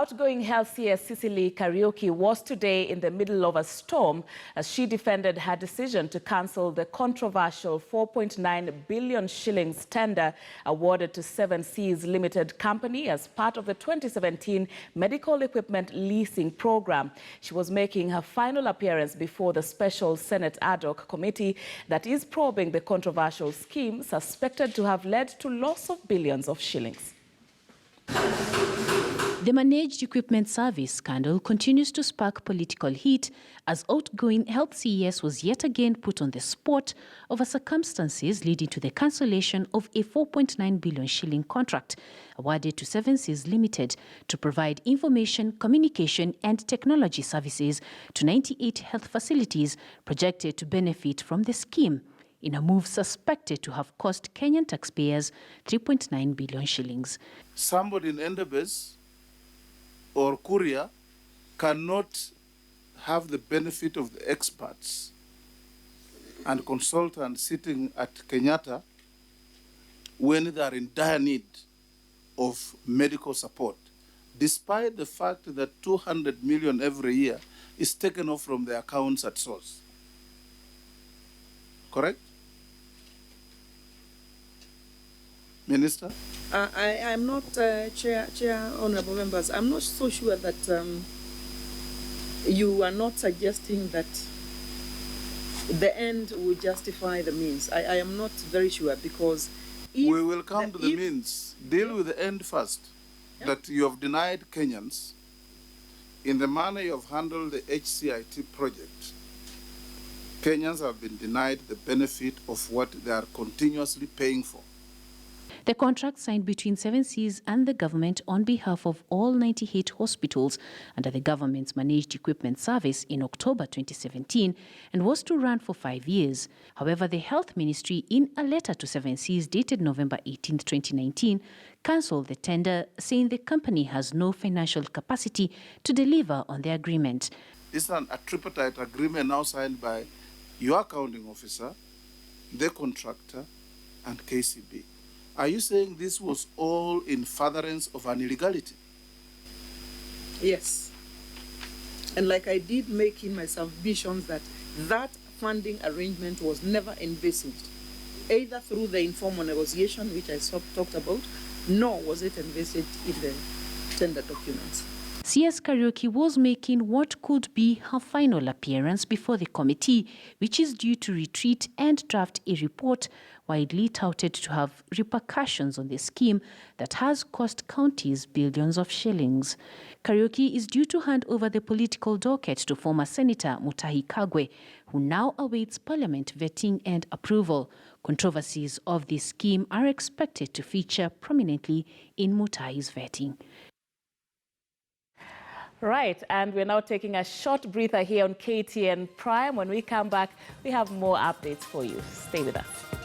Outgoing health CS Cicely Kariuki was today in the middle of a storm as she defended her decision to cancel the controversial 4.9 billion shillings tender awarded to 7Seas Limited Company as part of the 2017 medical equipment leasing program. She was making her final appearance before the special Senate ad hoc committee that is probing the controversial scheme suspected to have led to loss of billions of shillings. The managed equipment service scandal continues to spark political heat as outgoing health CES was yet again put on the spot over circumstances leading to the cancellation of a 4.9 billion shilling contract awarded to 7Seas Limited to provide information, communication and technology services to 98 health facilities projected to benefit from the scheme, in a move suspected to have cost Kenyan taxpayers 3.9 billion shillings. Somebody in Endebess or Kuria cannot have the benefit of the experts and consultants sitting at Kenyatta when they are in dire need of medical support, despite the fact that 200 million every year is taken off from their accounts at source. Correct? Minister? I'm not, Chair, Honorable Members, I'm not so sure that you are not suggesting that the end will justify the means. I am not very sure because we will come to the means. Deal with the end first. Yeah. That you have denied Kenyans in the manner you have handled the HCIT project. Kenyans have been denied the benefit of what they are continuously paying for. The contract signed between 7Seas and the government on behalf of all 98 hospitals under the government's managed equipment service in October 2017 and was to run for 5 years. However, the Health Ministry, in a letter to 7Seas dated November 18, 2019, cancelled the tender, saying the company has no financial capacity to deliver on the agreement. This is a tripartite agreement now signed by your accounting officer, the contractor, and KCB. Are you saying this was all in furtherance of an illegality? Yes. And like I did make in my submissions that funding arrangement was never envisaged, either through the informal negotiation, which I talked about, nor was it envisaged in the tender documents. CS Kariuki was making what could be her final appearance before the committee, which is due to retreat and draft a report widely touted to have repercussions on the scheme that has cost counties billions of shillings. Kariuki is due to hand over the political docket to former Senator Mutahi Kagwe, who now awaits Parliament vetting and approval. Controversies of this scheme are expected to feature prominently in Mutahi's vetting. Right, and we're now taking a short breather here on KTN Prime. When we come back, we have more updates for you. Stay with us.